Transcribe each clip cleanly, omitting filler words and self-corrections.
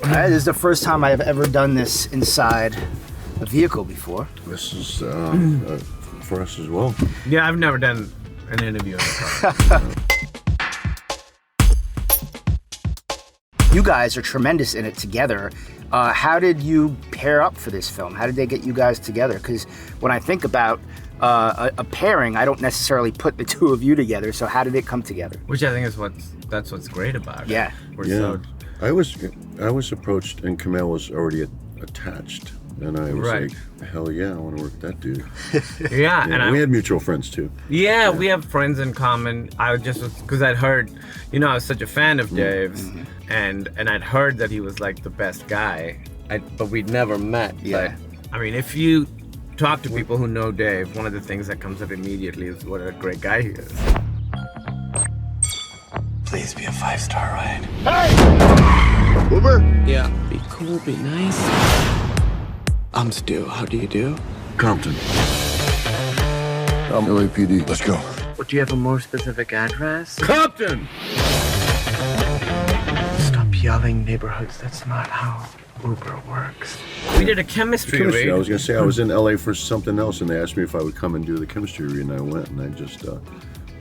This is the first time I've ever done this inside a vehicle before. This is for us as well. Yeah, I've never done an interview in a car. You guys are tremendous in it together. How did you pair up for this film? How did they get you guys together? Because when I think about a pairing, I don't necessarily put the two of you together. So how did it come together? Which I think is that's what's great about it. Yeah. I was approached, and Kumail was already attached, and I was like, hell yeah, I want to work with that dude. Yeah, and we had mutual friends too. Yeah, we have friends in common. I just because I'd heard, I was such a fan of Dave's, and I'd heard that he was like the best guy, but we'd never met. Yeah. But I mean, if you talk to people who know Dave, one of the things that comes up immediately is what a great guy he is. Please be a 5-star ride. Hey! Uber? Yeah, be cool, be nice. I'm Stu. How do you do? Compton. I'm LAPD. Let's go. Well, do you have a more specific address? Compton! Stop yelling, neighborhoods. That's not how Uber works. We did a chemistry read. I was going to say I was in LA for something else, and they asked me if I would come and do the chemistry read, and I went, and I just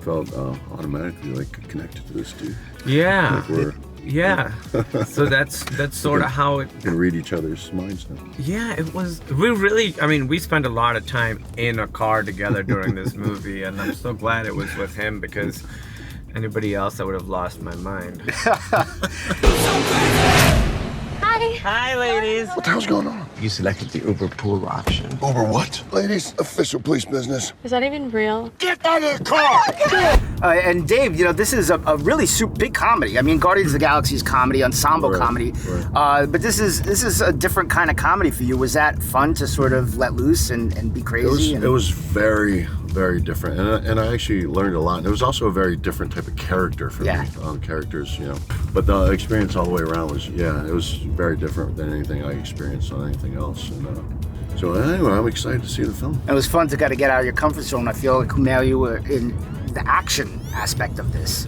felt automatically like connected to this dude. Yeah. Like So that's sort of how it. We can read each other's minds now. Yeah, it was. We spent a lot of time in a car together during this movie, and I'm so glad it was with him because anybody else, I would have lost my mind. Hi, ladies. What the hell's going on? You selected the Uber pool option. Uber what? Ladies, official police business. Is that even real? Get out of the car! And Dave, this is a really super big comedy. I mean, Guardians of the Galaxy is comedy, ensemble comedy. Right. But this is a different kind of comedy for you. Was that fun to sort of let loose and be crazy? It was very, very different, and I actually learned a lot. And it was also a very different type of character for me. Characters, But the experience all the way around was, it was very different than anything I experienced on anything else. And so anyway, I'm excited to see the film. It was fun to kind of get out of your comfort zone. I feel like Kumail, you were in the action aspect of this.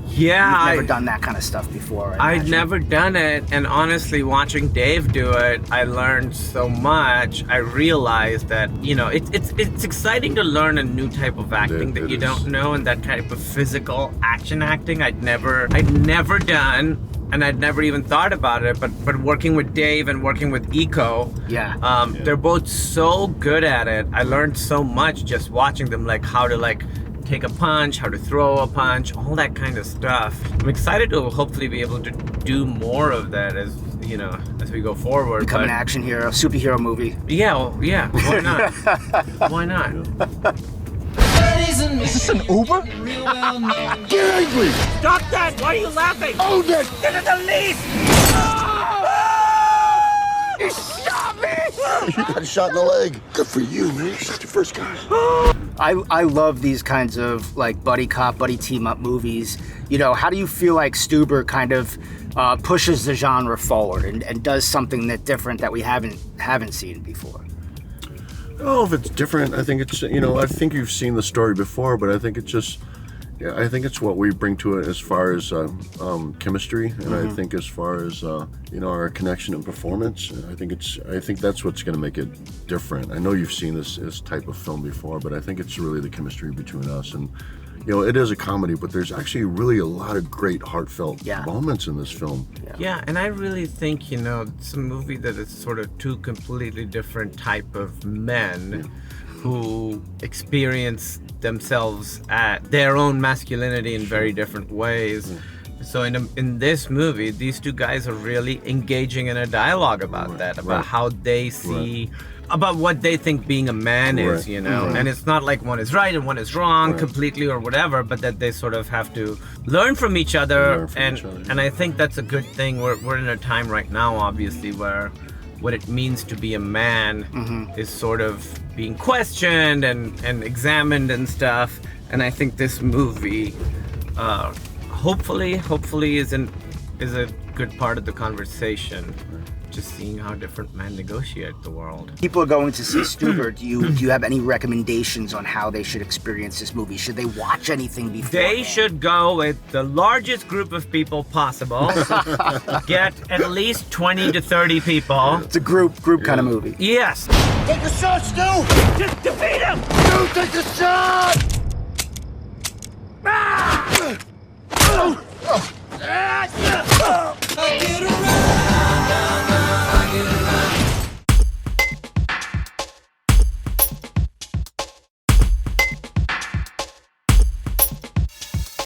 Yeah, You've never done that kind of stuff before. I'd never done it, and honestly, watching Dave do it, I learned so much. I realized that it's exciting to learn a new type of acting that you don't know, and that type of physical action acting I'd never done, and I'd never even thought about it. But working with Dave and working with Eco, they're both so good at it. I learned so much just watching them, like how to take a punch, how to throw a punch, all that kind of stuff. I'm excited to hopefully be able to do more of that as we go forward. Become an action hero, superhero movie. Yeah, why not? Why not? Is this an Uber? Get angry! Stop that! Why are you laughing? Own it! This is the least! You shot me! You got shot in the leg. Good for you, man. You shot your first guy. I love these kinds of buddy cop, buddy team up movies. How do you feel like Stuber kind of pushes the genre forward and does something different that we haven't seen before? Oh, if it's different, I think it's I think you've seen the story before, but I think it's just. Yeah, I think it's what we bring to it as far as chemistry, and I think as far as our connection and performance. I think that's what's going to make it different. I know you've seen this type of film before, but I think it's really the chemistry between us. And it is a comedy, but there's actually really a lot of great heartfelt moments in this film. Yeah, and I really think it's a movie that is sort of two completely different type of men. Who experience themselves at their own masculinity in very different ways. So in this movie, these two guys are really engaging in a dialogue about that, about how they see, about what they think being a man is, And it's not like one is right and one is wrong completely or whatever, but that they sort of have to learn from each other. And I think that's a good thing. We're in a time right now, obviously, where what it means to be a man is sort of being questioned and examined and stuff. And I think this movie hopefully is a good part of the conversation. Just seeing how different men negotiate the world. People are going to see Stuber. Do you have any recommendations on how they should experience this movie? Should they watch anything before? They should go with the largest group of people possible. Get at least 20 to 30 people. It's a group kind of movie. Yes. Take a shot, Stu! Just defeat him! Stu, take a shot!